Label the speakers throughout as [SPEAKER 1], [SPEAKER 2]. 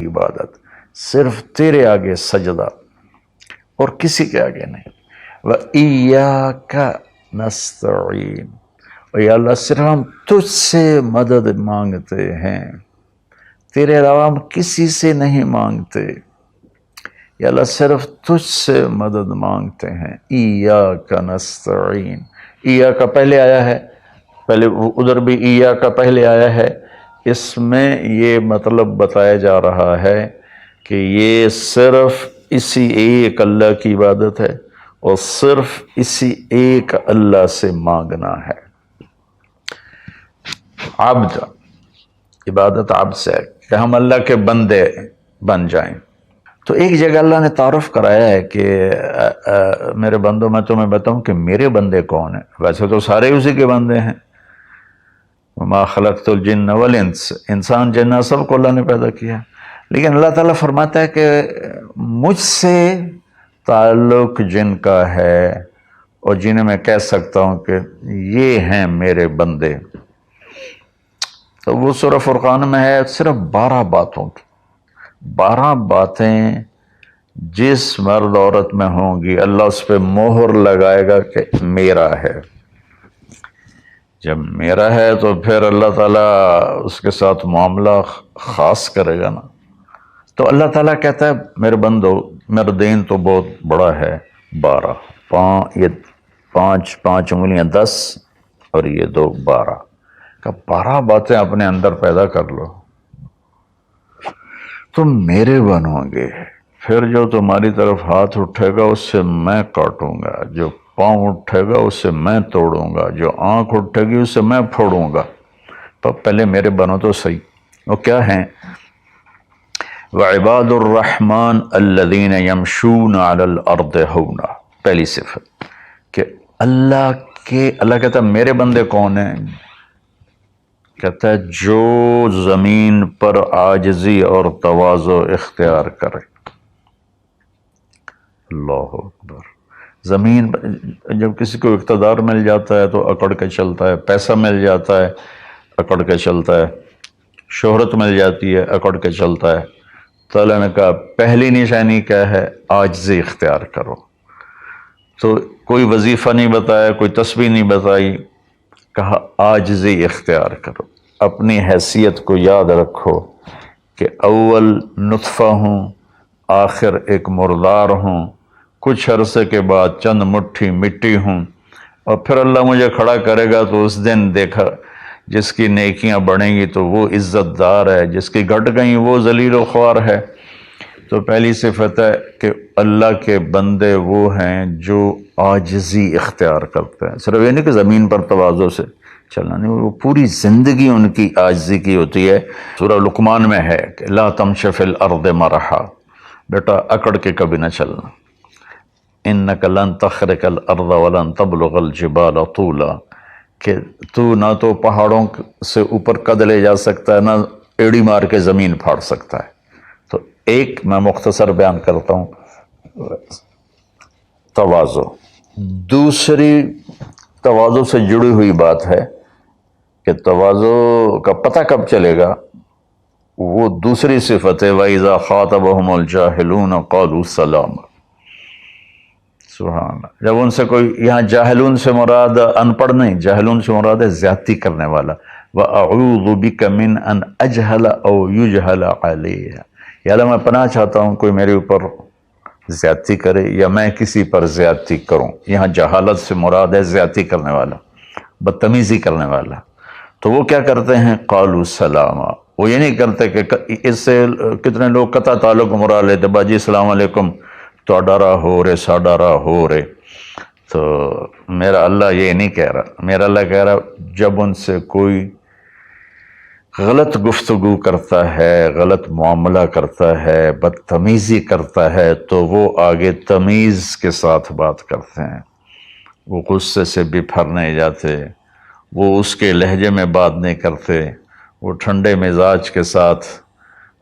[SPEAKER 1] عبادت صرف تیرے آگے سجدہ اور کسی کے آگے نہیں۔ وَإِيَّاكَ نَسْتَعِينُ، اور یا اللہ صرف ہم تجھ سے مدد مانگتے ہیں، تیرے علاوہ ہم کسی سے نہیں مانگتے، یا اللہ صرف تجھ سے مدد مانگتے ہیں۔ ایاک نستعین، ایاک پہلے آیا ہے، پہلے ادھر بھی ایاک پہلے آیا ہے، اس میں یہ مطلب بتایا جا رہا ہے کہ یہ صرف اسی ایک اللہ کی عبادت ہے اور صرف اسی ایک اللہ سے مانگنا ہے۔ عبد، عبادت عبد سے ہے کہ ہم اللہ کے بندے بن جائیں۔ تو ایک جگہ اللہ نے تعارف کرایا ہے کہ میرے بندوں میں تمہیں بتاؤں کہ میرے بندے کون ہیں۔ ویسے تو سارے اسی کے بندے ہیں، وما خلقت الجن والانس، انسان جنات سب کو اللہ نے پیدا کیا، لیکن اللہ تعالیٰ فرماتا ہے کہ مجھ سے تعلق جن کا ہے اور جنہیں میں کہہ سکتا ہوں کہ یہ ہیں میرے بندے، تو وہ سورہ فرقان میں ہے صرف 12 باتوں کی، 12 باتیں جس مرد عورت میں ہوں گی اللہ اس پہ مہر لگائے گا کہ میرا ہے۔ جب میرا ہے تو پھر اللہ تعالیٰ اس کے ساتھ معاملہ خاص کرے گا نا۔ تو اللہ تعالیٰ کہتا ہے میرے بندو میرا دین تو بہت بڑا ہے، 12، یہ 5 انگلیاں 10 اور یہ 2 12، کہ 12 باتیں اپنے اندر پیدا کر لو، تم میرے بنو گے، پھر جو تمہاری طرف ہاتھ اٹھے گا اس سے میں کاٹوں گا، جو پاؤں اٹھے گا اس سے میں توڑوں گا، جو آنکھ اٹھے گی اس سے میں پھوڑوں گا، تو پہلے میرے بنو تو صحیح۔ وہ کیا ہیں؟ وَعِبَادُ الرَّحْمَنِ الَّذِينَ يَمْشُونَ عَلَى الْأَرْضِ هَوْنًا، پہلی صفت کہ اللہ کہتا ہے میرے بندے کون ہیں؟ کہتا ہے جو زمین پر عاجزی اور تواضع اختیار کرے۔ اللہ اکبر۔ زمین جب کسی کو اقتدار مل جاتا ہے تو اکڑ کے چلتا ہے، پیسہ مل جاتا ہے اکڑ کے چلتا ہے، شہرت مل جاتی ہے اکڑ کے چلتا ہے۔ تو اللہ نے کہا پہلی نشانی کیا ہے؟ عاجزی اختیار کرو۔ تو کوئی وظیفہ نہیں بتایا، کوئی تسبیح نہیں بتائی، کہا عاجزی اختیار کرو، اپنی حیثیت کو یاد رکھو کہ اول نطفہ ہوں، آخر ایک مردار ہوں، کچھ عرصے کے بعد چند مٹھی مٹی ہوں، اور پھر اللہ مجھے کھڑا کرے گا تو اس دن دیکھا جس کی نیکیاں بڑھیں گی تو وہ عزت دار ہے، جس کی گھٹ گئیں وہ ذلیل و خوار ہے۔ تو پہلی صفت ہے کہ اللہ کے بندے وہ ہیں جو عاجزی اختیار کرتے ہیں، صرف یہ نہیں کہ زمین پر تواضع سے چلنا نہیں، وہ پوری زندگی ان کی عاجزی کی ہوتی ہے۔ سورہ لقمان میں ہے کہ لا تمش فی الارض مرحا، بیٹا اکڑ کے کبھی نہ چلنا، انک لن تخرق الارض ولن تبلغ الجبال طولا، کہ تو نہ تو پہاڑوں سے اوپر قد لے جا سکتا ہے، نہ ایڑی مار کے زمین پھاڑ سکتا ہے۔ تو ایک میں مختصر بیان کرتا ہوں، تواضع۔ دوسری تواضع سے جڑی ہوئی بات ہے کہ تواضع کا پتہ کب چلے گا؟ وہ دوسری صفت ہے وَإِذَا خَاطَبَهُمُ الْجَاهِلُونَ قَالُوا سَلَامًا۔ سبحان اللہ۔ جب ان سے کوئی، یہاں جاہلون سے مراد ان پڑھ نہیں، جاہلون سے مراد ہے زیادتی کرنے والا۔ وَأَعُوذُ بِكَ مِنْ أَنْ أَجْهَلَ أَوْ يُجْهَلَ عَلَيَّ، یا اللہ میں پناہ چاہتا ہوں کوئی میرے اوپر زیادتی کرے یا میں کسی پر زیادتی کروں۔ یہاں جہالت سے مراد ہے زیادتی کرنے والا، بدتمیزی کرنے والا۔ تو وہ کیا کرتے ہیں؟ قالوا سلاما، وہ یہ نہیں کرتے کہ اس سے کتنے لوگ قطع تعلق مراد لیتے، باجی السلام علیکم تو ڈرا ہو رے سا ڈرا ہو رے۔ تو میرا اللہ یہ نہیں کہہ رہا، میرا اللہ کہہ رہا جب ان سے کوئی غلط گفتگو کرتا ہے، غلط معاملہ کرتا ہے، بدتمیزی کرتا ہے تو وہ آگے تمیز کے ساتھ بات کرتے ہیں، وہ غصے سے بپھر نہیں جاتے، وہ اس کے لہجے میں بات نہیں کرتے، وہ ٹھنڈے مزاج کے ساتھ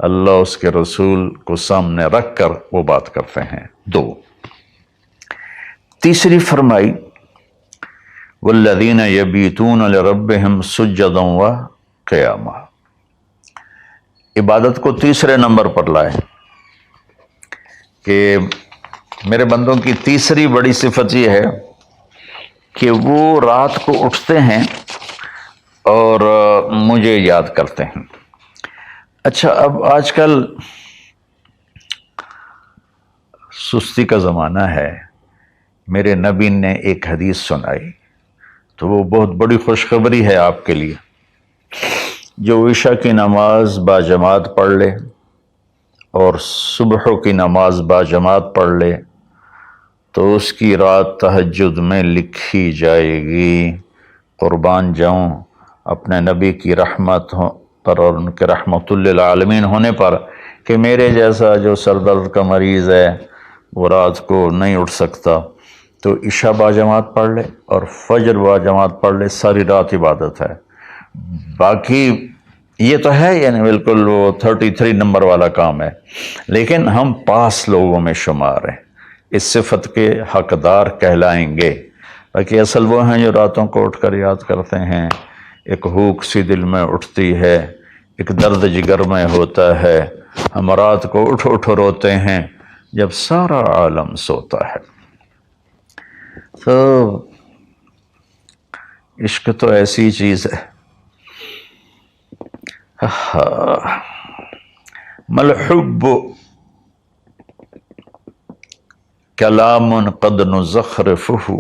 [SPEAKER 1] اللہ اس کے رسول کو سامنے رکھ کر وہ بات کرتے ہیں۔ 2، تیسری فرمائی والذین یبیتون لربہم سجدا وقیاما، عبادت کو تیسرے نمبر پر لائے کہ میرے بندوں کی تیسری بڑی صفت یہ ہے کہ وہ رات کو اٹھتے ہیں اور مجھے یاد کرتے ہیں۔ اچھا، اب آج کل سستی کا زمانہ ہے، میرے نبی نے ایک حدیث سنائی تو وہ بہت بڑی خوشخبری ہے آپ کے لیے۔ جو عشاء کی نماز باجماعت پڑھ لے اور صبح کی نماز باجماعت پڑھ لے تو اس کی رات تہجد میں لکھی جائے گی۔ قربان جاؤں اپنے نبی کی رحمت پر اور ان کے رحمت للعالمین ہونے پر کہ میرے جیسا جو سر درد کا مریض ہے وہ رات کو نہیں اٹھ سکتا تو عشاء باجماعت پڑھ لے اور فجر باجماعت پڑھ لے، ساری رات عبادت ہے۔ باقی یہ تو ہے یعنی بالکل وہ 33 نمبر والا کام ہے، لیکن ہم پاس لوگوں میں شمار ہیں، اس صفت کے حقدار کہلائیں گے۔ باقی اصل وہ ہیں جو راتوں کو اٹھ کر یاد کرتے ہیں، ایک ہوک سی دل میں اٹھتی ہے، ایک درد جگر میں ہوتا ہے، ہم رات کو اٹھ اٹھ روتے ہیں جب سارا عالم سوتا ہے۔ تو عشق تو ایسی چیز ہے۔ ملحب کلام قد نزخرفہ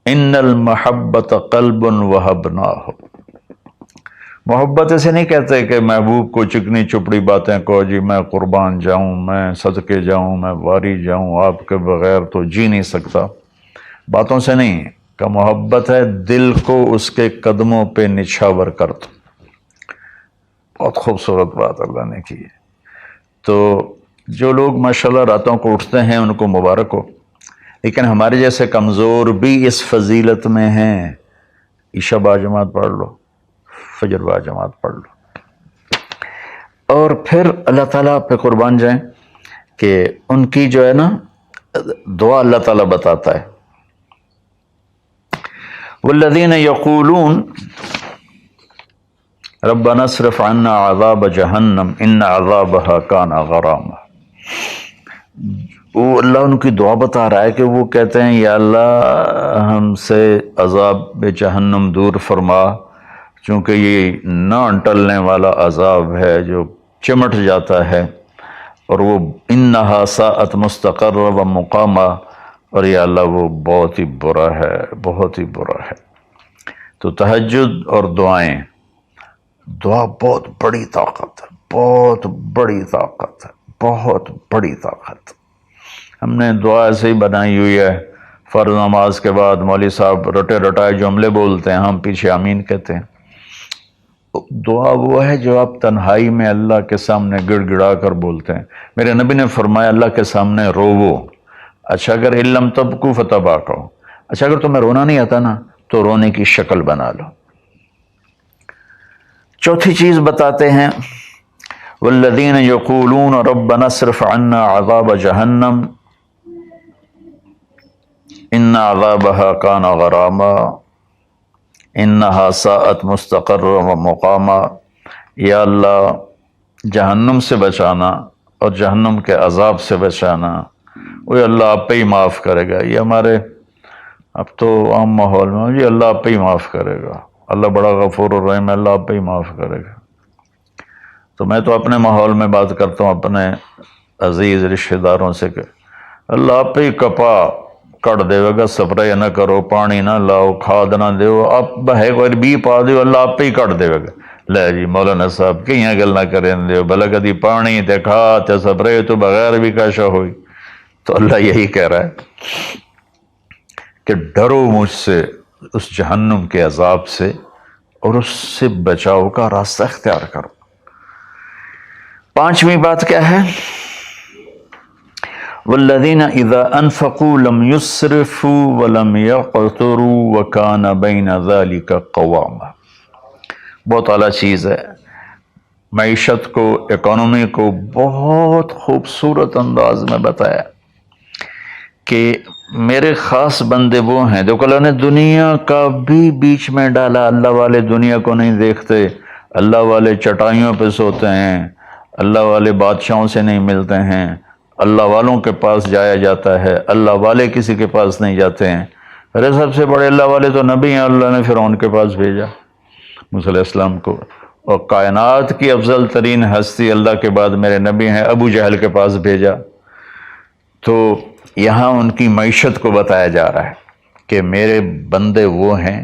[SPEAKER 1] ان المحبت قلب وہبناہ۔ محبت ایسے نہیں کہتے کہ محبوب کو چکنی چپڑی باتیں کہو، جی میں قربان جاؤں، میں صدقے جاؤں، میں واری جاؤں، آپ کے بغیر تو جی نہیں سکتا، باتوں سے نہیں کہ محبت ہے دل کو اس کے قدموں پہ نچھاور کر دو۔ بہت خوبصورت بات اللہ نے کی ہے۔ تو جو لوگ ماشاءاللہ راتوں کو اٹھتے ہیں ان کو مبارک ہو، لیکن ہمارے جیسے کمزور بھی اس فضیلت میں ہیں۔ عشاء باجماعت پڑھ لو، فجر باجماعت پڑھ لو، اور پھر اللہ تعالیٰ پہ قربان جائیں کہ ان کی جو ہے نا دعا اللہ تعالیٰ بتاتا ہے، والذین یقولون ربنا اصرف عنا عذاب جہنم ان عذابها کان غراما۔ وہ اللہ ان کی دعا بتا رہا ہے کہ وہ کہتے ہیں یا اللہ ہم سے عذاب جہنم دور فرما، چونکہ یہ نہ ٹلنے والا عذاب ہے جو چمٹ جاتا ہے، اور وہ انہا ساءت مستقرا و مقاما، اور یا اللہ وہ بہت ہی برا ہے، بہت ہی برا ہے۔ تو تہجد اور دعائیں، دعا بہت بڑی طاقت ہے، بہت بڑی طاقت ہے، بہت بڑی طاقت۔ ہم نے دعا ایسے ہی بنائی ہوئی ہے، فرض نماز کے بعد مولوی صاحب رٹے رٹائے جملے بولتے ہیں، ہم پیچھے آمین کہتے ہیں۔ دعا وہ ہے جو آپ تنہائی میں اللہ کے سامنے گڑ گڑا کر بولتے ہیں۔ میرے نبی نے فرمایا اللہ کے سامنے روو، اچھا اگر علم تبکو فتباکو، اچھا اگر تمہیں رونا نہیں آتا نا تو رونے کی شکل بنا لو۔ چوتھی چیز بتاتے ہیں، والذین یقولون ربنا اصرف عنا عذاب جہنم ان عذابها کان غراما انہا ساءت مستقرا و مقاما۔ یا اللہ جہنم سے بچانا اور جہنم کے عذاب سے بچانا، وہ اللہ آپ پہ ہی معاف کرے گا۔ یہ ہمارے اب تو عام ماحول میں جی اللہ آپ پہ ہی معاف کرے گا، اللہ بڑا غفور الرحیم ہے، اللہ آپ پہ ہی معاف کرے گا۔ تو میں تو اپنے ماحول میں بات کرتا ہوں اپنے عزیز رشتہ داروں سے کہ اللہ آپ پہ ہی کپا کٹ دے گا، سپرے نہ کرو، پانی نہ لاؤ، کھاد نہ دیو، آپ ہے کوئی بھی پا دیو، اللہ آپ پہ ہی کٹ دے گا۔ لے جی مولانا صاحب کہیں گل نہ کریں دیو، بھلا کدی پانی تے کھاد تے سپرے تو بغیر بھی کاشا ہوئی۔ تو اللہ یہی کہہ رہا ہے کہ ڈرو مجھ سے اس جہنم کے عذاب سے اور اس سے بچاؤ کا راستہ اختیار کرو۔ پانچویں بات کیا ہے؟ والذین اذا انفقوا لم یسرفوا ولم یقتروا وکان بین ذلک قواما۔ بہت اعلیٰ چیز ہے، معیشت کو، اکانومی کو بہت خوبصورت انداز میں بتایا کہ میرے خاص بندے وہ ہیں، دیکھو اللہ نے دنیا کا بھی بیچ میں ڈالا، اللہ والے دنیا کو نہیں دیکھتے، اللہ والے چٹائیوں پہ سوتے ہیں، اللہ والے بادشاہوں سے نہیں ملتے ہیں، اللہ والوں کے پاس جایا جاتا ہے، اللہ والے کسی کے پاس نہیں جاتے ہیں۔ ارے سب سے بڑے اللہ والے تو نبی ہیں، اللہ نے فرعون کے پاس بھیجا موسیٰ علیہ السلام کو، اور کائنات کی افضل ترین ہستی اللہ کے بعد میرے نبی ہیں، ابو جہل کے پاس بھیجا۔ تو یہاں ان کی معیشت کو بتایا جا رہا ہے کہ میرے بندے وہ ہیں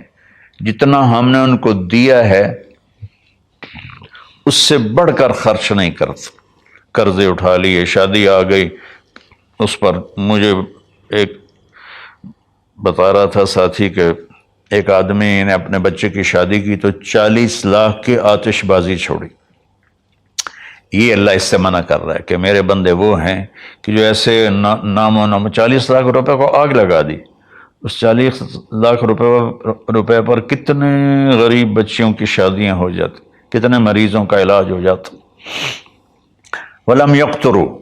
[SPEAKER 1] جتنا ہم نے ان کو دیا ہے اس سے بڑھ کر خرچ نہیں کرتے۔ قرضے اٹھا لیے، شادی آ گئی، اس پر مجھے ایک بتا رہا تھا ساتھی کہ ایک آدمی نے اپنے بچے کی شادی کی تو 40 لاکھ کی آتش بازی چھوڑی۔ یہ اللہ اس سے منع کر رہا ہے کہ میرے بندے وہ ہیں کہ جو ایسے نام و نام 40 لاکھ روپے کو آگ لگا دی۔ اس 40 لاکھ روپے پر کتنے غریب بچیوں کی شادیاں ہو جاتی، کتنے مریضوں کا علاج ہو جاتا۔ وَلَمْ يَقْتُرُوا،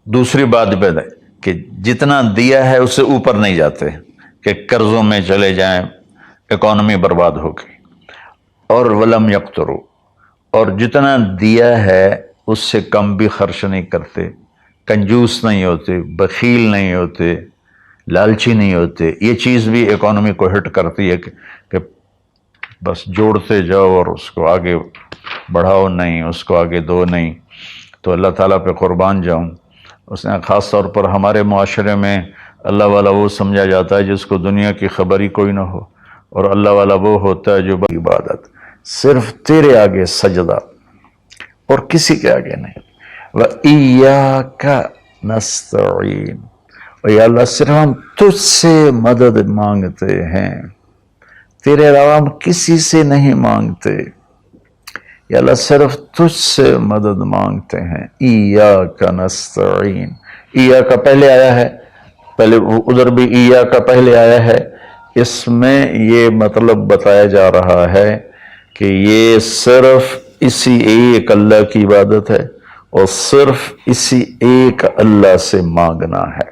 [SPEAKER 1] دوسری بات پہ ہے کہ جتنا دیا ہے اس سے اوپر نہیں جاتے کہ قرضوں میں چلے جائیں، اکانومی برباد ہو گئی۔ اور وَلَمْ يَقْتُرُوا، اور جتنا دیا ہے اس سے کم بھی خرچ نہیں کرتے، کنجوس نہیں ہوتے، بخیل نہیں ہوتے، لالچی نہیں ہوتے۔ یہ چیز بھی اکانومی کو ہٹ کرتی ہے کہ بس جوڑتے جاؤ اور اس کو آگے بڑھاؤ نہیں، اس کو آگے دو نہیں۔ تو اللہ تعالیٰ پہ قربان جاؤں، اس نے خاص طور پر ہمارے معاشرے میں اللہ والا وہ سمجھا جاتا ہے جس کو دنیا کی خبر ہی کوئی نہ ہو، اور اللہ والا وہ ہوتا ہے جو عبادت صرف تیرے آگے سجدہ اور کسی کے آگے نہیں۔ وَإِيَّاكَ نَسْتَعِينُ، اور یا اللہ صرف ہم تجھ سے مدد مانگتے ہیں، تیرے علاوہ ہم کسی سے نہیں مانگتے، یا اللہ صرف تجھ سے مدد مانگتے ہیں۔ ایاک نستعین، ایاک پہلے آیا ہے، پہلے ادھر بھی ایاک پہلے آیا ہے، اس میں یہ مطلب بتایا جا رہا ہے کہ یہ صرف اسی ایک اللہ کی عبادت ہے اور صرف اسی ایک اللہ سے مانگنا ہے۔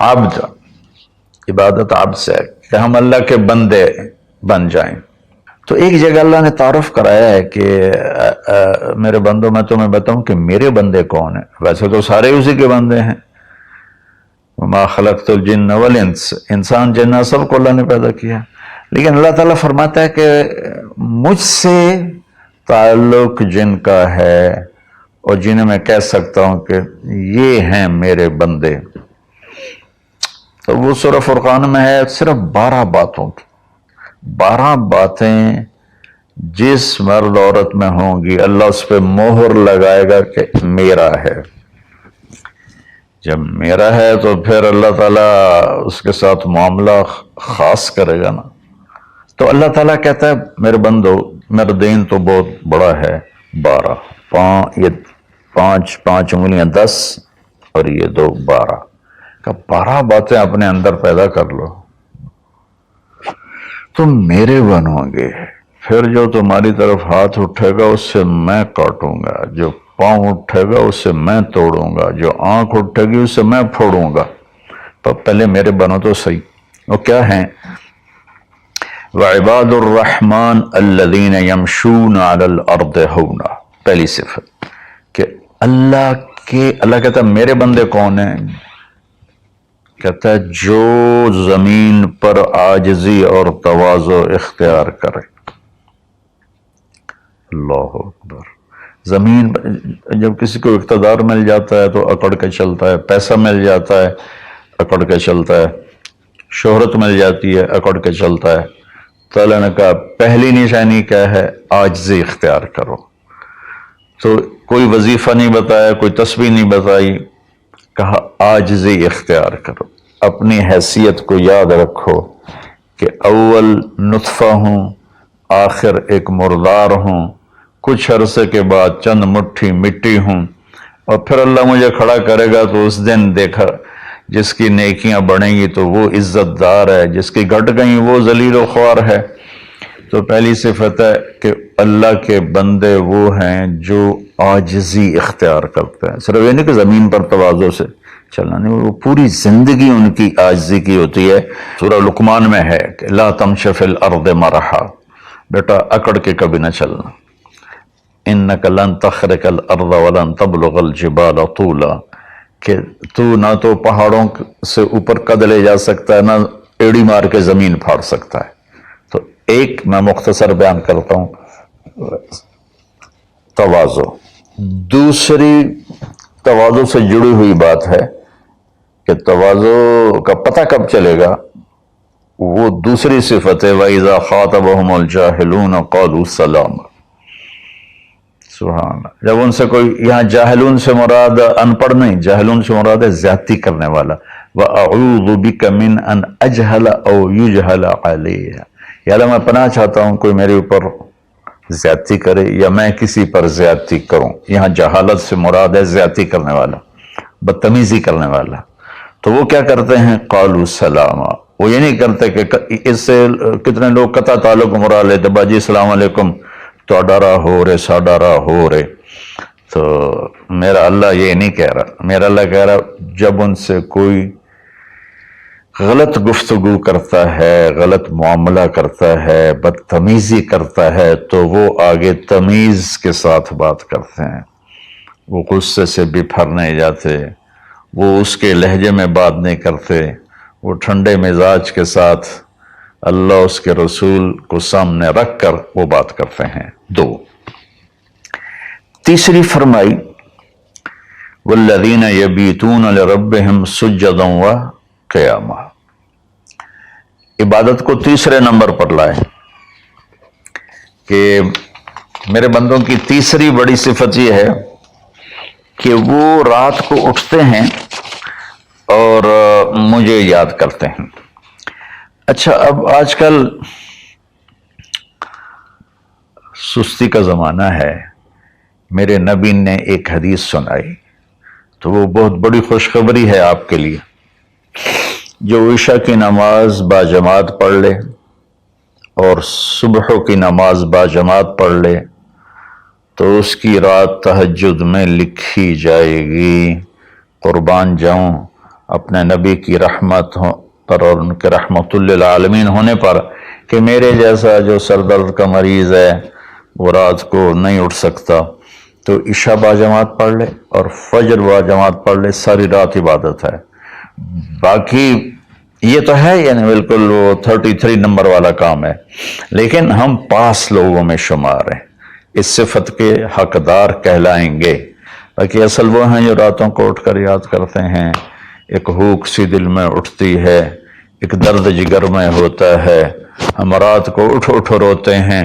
[SPEAKER 1] عبد، عبادت عبد سے ہے کہ ہم اللہ کے بندے بن جائیں۔ تو ایک جگہ اللہ نے تعارف کرایا ہے کہ میرے بندوں، میں تمہیں بتاؤں کہ میرے بندے کون ہیں۔ ویسے تو سارے اسی کے بندے ہیں، وما خلقت الجن والانس، انسان جنات سب کو اللہ نے پیدا کیا، لیکن اللہ تعالیٰ فرماتا ہے کہ مجھ سے تعلق جن کا ہے اور جنہیں میں کہہ سکتا ہوں کہ یہ ہیں میرے بندے، تو وہ سورہ فرقان میں ہے صرف 12 باتوں کی، 12 باتیں جس مرد عورت میں ہوں گی اللہ اس پہ مہر لگائے گا کہ میرا ہے۔ جب میرا ہے تو پھر اللہ تعالیٰ اس کے ساتھ معاملہ خاص کرے گا نا۔ تو اللہ تعالیٰ کہتا ہے میرے بندو، میرا دین تو بہت بڑا ہے، 12، یہ 5 انگلیاں 10 اور یہ 2 12 کہ 12 باتیں اپنے اندر پیدا کر لو، تم میرے بنو گے، پھر جو تمہاری طرف ہاتھ اٹھے گا اس سے میں کاٹوں گا، جو پاؤں اٹھے گا اس سے میں توڑوں گا، جو آنکھ اٹھے گی اس سے میں پھوڑوں گا۔ تو پہلے میرے بنو تو صحیح۔ وہ کیا ہیں؟ وَعِبَادُ الرَّحْمَنِ الَّذِينَ يَمْشُونَ عَلَى الْأَرْضِ هَوْنًا، پہلی صفت کہ اللہ کہتا ہے میرے بندے کون ہیں؟ کہتا ہے جو زمین پر عاجزی اور تواضع اختیار کرے۔ اللہ اکبر۔ زمین جب کسی کو اقتدار مل جاتا ہے تو اکڑ کے چلتا ہے، پیسہ مل جاتا ہے اکڑ کے چلتا ہے، شہرت مل جاتی ہے اکڑ کے چلتا ہے۔ تو اللہ نے کہا پہلی نشانی کیا ہے؟ عاجزی اختیار کرو۔ تو کوئی وظیفہ نہیں بتایا، کوئی تسبیح نہیں بتائی، کہا عاجزی اختیار کرو، اپنی حیثیت کو یاد رکھو کہ اول نطفہ ہوں، آخر ایک مردار ہوں، کچھ عرصے کے بعد چند مٹھی مٹی ہوں، اور پھر اللہ مجھے کھڑا کرے گا تو اس دن دیکھا جس کی نیکیاں بڑھیں گی تو وہ عزت دار ہے، جس کی گھٹ گئیں وہ ذلیل و خوار ہے۔ تو پہلی صفت ہے کہ اللہ کے بندے وہ ہیں جو عاجزی اختیار کرتے ہیں، صرف یہ نہیں کہ زمین پر تواضع سے چلنا نہیں، وہ پوری زندگی ان کی عاجزی کی ہوتی ہے۔ سورہ لقمان میں ہے کہ لا تمش فی الارض مرحا، بیٹا اکڑ کے کبھی نہ چلنا. انک لن تخرق الارض ولن تبلغ الجبال طولا، کہ تو نہ تو پہاڑوں سے اوپر قد لے جا سکتا ہے، نہ ایڑی مار کے زمین پھاڑ سکتا ہے. تو ایک میں مختصر بیان کرتا ہوں، تواضع. دوسری تواضع سے جڑی ہوئی بات ہے کہ تواضع کا پتہ کب چلے گا، وہ دوسری صفت ہے وَإِذَا خَاطَبَهُمُ الْجَاهِلُونَ قَالُوا سَلَامًا. سبحان اللہ. جب ان سے کوئی، یہاں جاہلون سے مراد ان پڑھ نہیں، جاہلون سے مراد ہے زیادتی کرنے والا. وَأَعُوذُ بِكَ مِنْ أَنْ أَجْهَلَ أَوْ يُجْهَلَ عَلَيَّ، یا اللہ میں پناہ چاہتا ہوں کوئی میرے اوپر زیادتی کرے یا میں کسی پر زیادتی کروں. یہاں جہالت سے مراد ہے زیادتی کرنے والا، بدتمیزی کرنے والا. تو وہ کیا کرتے ہیں، قالوا سلاما. وہ یہ نہیں کرتے کہ اس سے کتنے لوگ قطع تعلق مراد لیتے، باجی السلام علیکم تو ڈرا ہو رے سا ڈرا ہو رے. تو میرا اللہ یہ نہیں کہہ رہا، میرا اللہ کہہ رہا جب ان سے کوئی غلط گفتگو کرتا ہے، غلط معاملہ کرتا ہے، بدتمیزی کرتا ہے، تو وہ آگے تمیز کے ساتھ بات کرتے ہیں. وہ غصے سے بپھر نہیں جاتے، وہ اس کے لہجے میں بات نہیں کرتے، وہ ٹھنڈے مزاج کے ساتھ اللہ اس کے رسول کو سامنے رکھ کر وہ بات کرتے ہیں. دو. تیسری فرمائی والذین یبیتون لربہم سجدا وقیاما. عبادت کو تیسرے نمبر پر لائے کہ میرے بندوں کی تیسری بڑی صفت یہ ہے کہ وہ رات کو اٹھتے ہیں اور مجھے یاد کرتے ہیں. اچھا، اب آج کل سستی کا زمانہ ہے. میرے نبی نے ایک حدیث سنائی تو وہ بہت بڑی خوشخبری ہے آپ کے لیے. جو عشاء کی نماز باجماعت پڑھ لے اور صبح کی نماز باجماعت پڑھ لے تو اس کی رات تہجد میں لکھی جائے گی. قربان جاؤں اپنے نبی کی رحمت پر اور ان کے رحمت للعالمین ہونے پر کہ میرے جیسا جو سر درد کا مریض ہے وہ رات کو نہیں اٹھ سکتا تو عشاء باجماعت پڑھ لے اور فجر باجماعت پڑھ لے، ساری رات عبادت ہے. باقی یہ تو ہے یعنی بالکل وہ 33 نمبر والا کام ہے، لیکن ہم پاس لوگوں میں شمار ہیں، اس صفت کے حقدار کہلائیں گے. باقی اصل وہ ہیں جو راتوں کو اٹھ کر یاد کرتے ہیں. ایک ہوک سی دل میں اٹھتی ہے، ایک درد جگر میں ہوتا ہے، ہم رات کو اٹھ اٹھ روتے ہیں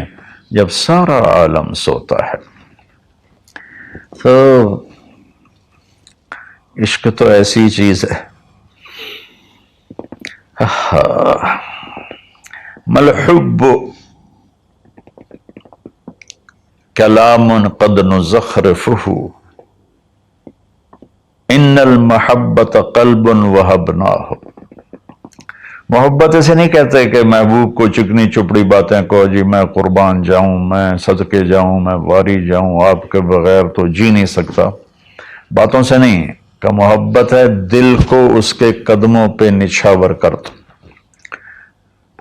[SPEAKER 1] جب سارا عالم سوتا ہے. تو عشق تو ایسی چیز ہے. ملحب کلام قد نزخرفہ ان المحبت قلب وہبناہ. محبت اسے نہیں کہتے کہ محبوب کو چکنی چپڑی باتیں کہو، جی میں قربان جاؤں، میں صدقے جاؤں، میں واری جاؤں، آپ کے بغیر تو جی نہیں سکتا. باتوں سے نہیں کہ محبت ہے دل کو اس کے قدموں پہ نچھاور کر دو.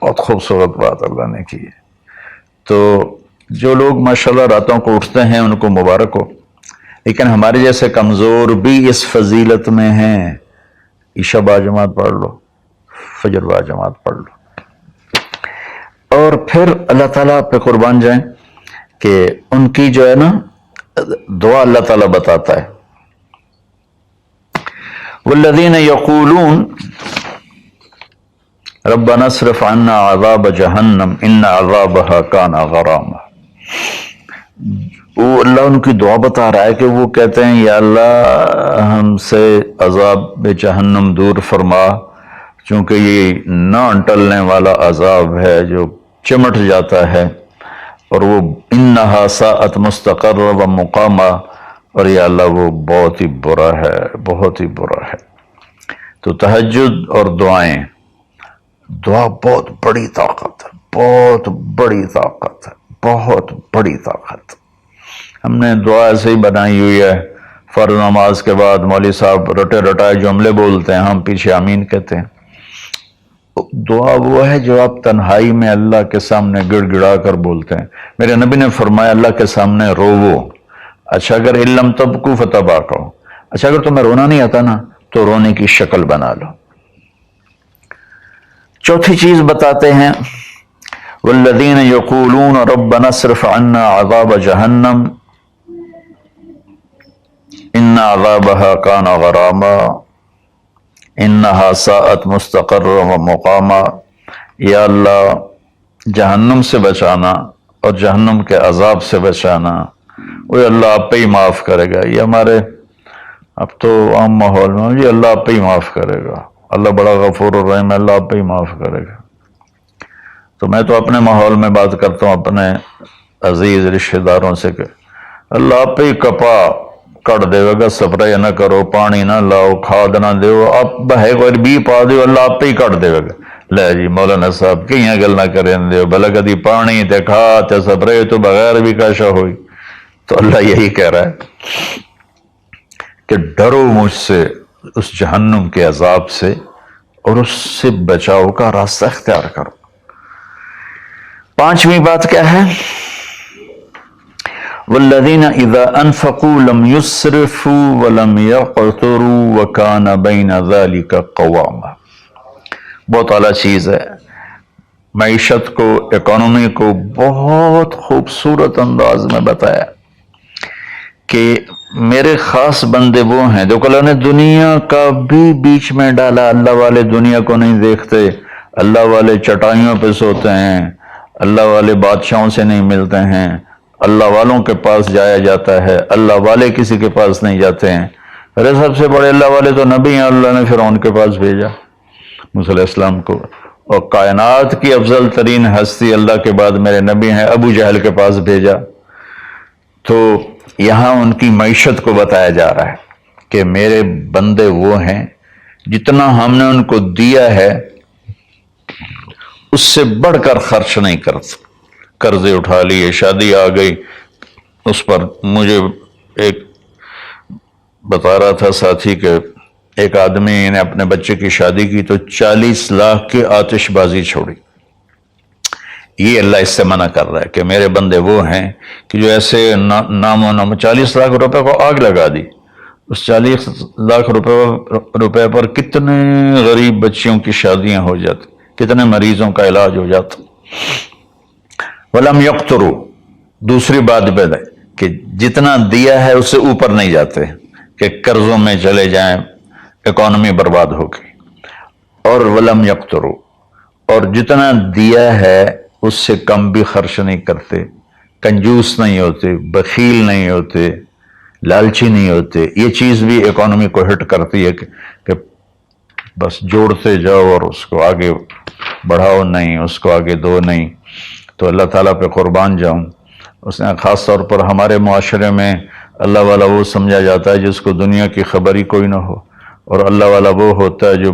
[SPEAKER 1] بہت خوبصورت بات اللہ نے کی ہے. تو جو لوگ ماشاءاللہ راتوں کو اٹھتے ہیں ان کو مبارک ہو، لیکن ہمارے جیسے کمزور بھی اس فضیلت میں ہیں. عشاء باجماعت پڑھ لو، فجر باجماعت پڑھ لو، اور پھر اللہ تعالیٰ پہ قربان جائیں کہ ان کی جو ہے نا دعا اللہ تعالیٰ بتاتا ہے. والذین یقولون ربنا اصرف عنا عذاب جہنم ان عذابها کان غراما. وہ اللہ ان کی دعا بتا رہا ہے کہ وہ کہتے ہیں یا اللہ ہم سے عذاب جہنم دور فرما، چونکہ یہ نہ ٹلنے والا عذاب ہے جو چمٹ جاتا ہے، اور وہ انہا ساءت مستقرا و مقاما، اور یا اللہ وہ بہت ہی برا ہے، بہت ہی برا ہے. تو تہجد اور دعائیں، دعا بہت بڑی طاقت ہے، بہت بڑی طاقت ہے، بہت بڑی طاقت. ہم نے دعا ایسے ہی بنائی ہوئی ہے، فرض نماز کے بعد مولوی صاحب رٹے رٹائے جملے بولتے ہیں، ہم پیچھے آمین کہتے ہیں. دعا وہ ہے جو آپ تنہائی میں اللہ کے سامنے گڑ گڑا کر بولتے ہیں۔ میرے نبی نے فرمایا اللہ کے سامنے روو، اچھا اگر علم تبکو فتباکو، اچھا اگر تمہیں رونا نہیں آتا نا تو رونے کی شکل بنا لو۔ چوتھی چیز بتاتے ہیں، والذین یقولون ربنا اصرف عنا عذاب جہنم ان عذابها کان غراما انہا ساءت مستقرا و مقاما۔ یا اللہ جہنم سے بچانا اور جہنم کے عذاب سے بچانا، وہ اللہ آپ پہ ہی معاف کرے گا۔ یہ ہمارے اب تو عام ماحول میں یہ اللہ آپ پہ ہی معاف کرے گا، اللہ بڑا غفور الرحیم ہے، اللہ آپ پہ ہی معاف کرے گا۔ تو میں تو اپنے ماحول میں بات کرتا ہوں اپنے عزیز رشتہ داروں سے کہ اللہ آپ پہ ہی کپا کٹ دے گا، سپرے نہ کرو، پانی نہ لاؤ، کھاد نہ دیو، آپ بہے کوئی بھی پا دیو، اللہ آپ پہ ہی کٹ دے گا۔ لے جی مولانا صاحب کہیں گل نہ کریں دیو، بھلا کدی پانی تے کھاد تے سپرے تو بغیر بھی کاشا ہوئی۔ تو اللہ یہی کہہ رہا ہے کہ ڈرو مجھ سے اس جہنم کے عذاب سے اور اس سے بچاؤ کا راستہ اختیار کرو۔ پانچویں بات کیا ہے؟ والذین اذا انفقوا لم يسرفوا ولم يقتروا وكان بین ذلك قواما۔ بہت اعلیٰ چیز ہے، معیشت کو، اکانومی کو بہت خوبصورت انداز میں بتایا کہ میرے خاص بندے وہ ہیں جو اللہ نے دنیا کا بھی بیچ میں ڈالا۔ اللہ والے دنیا کو نہیں دیکھتے، اللہ والے چٹائیوں پہ سوتے ہیں، اللہ والے بادشاہوں سے نہیں ملتے ہیں، اللہ والوں کے پاس جایا جاتا ہے، اللہ والے کسی کے پاس نہیں جاتے ہیں۔ ارے سب سے بڑے اللہ والے تو نبی ہیں، اللہ نے فرعون کے پاس بھیجا موسیٰ علیہ السلام کو، اور کائنات کی افضل ترین ہستی اللہ کے بعد میرے نبی ہیں، ابو جہل کے پاس بھیجا۔ تو یہاں ان کی معیشت کو بتایا جا رہا ہے کہ میرے بندے وہ ہیں جتنا ہم نے ان کو دیا ہے اس سے بڑھ کر خرچ نہیں کرتے۔ قرضے اٹھا لیے، شادی آ گئی، اس پر مجھے ایک بتا رہا تھا ساتھی کہ ایک آدمی نے اپنے بچے کی شادی کی تو 40 لاکھ کی آتش بازی چھوڑی۔ یہ اللہ اس سے منع کر رہا ہے کہ میرے بندے وہ ہیں کہ جو ایسے نام و نام 40 لاکھ روپے کو آگ لگا دی۔ اس 40 لاکھ روپے پر کتنے غریب بچیوں کی شادیاں ہو جاتی، کتنے مریضوں کا علاج ہو جاتا۔ وَلَمْ يَقْتُرُوا، دوسری بات پہ ہے کہ جتنا دیا ہے اس سے اوپر نہیں جاتے کہ قرضوں میں چلے جائیں، اکانومی برباد ہو گئی۔ اور وَلَمْ يَقْتُرُوا، اور جتنا دیا ہے اس سے کم بھی خرچ نہیں کرتے، کنجوس نہیں ہوتے، بخیل نہیں ہوتے، لالچی نہیں ہوتے۔ یہ چیز بھی اکانومی کو ہٹ کرتی ہے کہ بس جوڑتے جاؤ اور اس کو آگے بڑھاؤ نہیں، اس کو آگے دو نہیں۔ تو اللہ تعالیٰ پہ قربان جاؤں، اس نے خاص طور پر ہمارے معاشرے میں اللہ والا وہ سمجھا جاتا ہے جس کو دنیا کی خبر ہی کوئی نہ ہو، اور اللہ والا وہ ہوتا ہے جو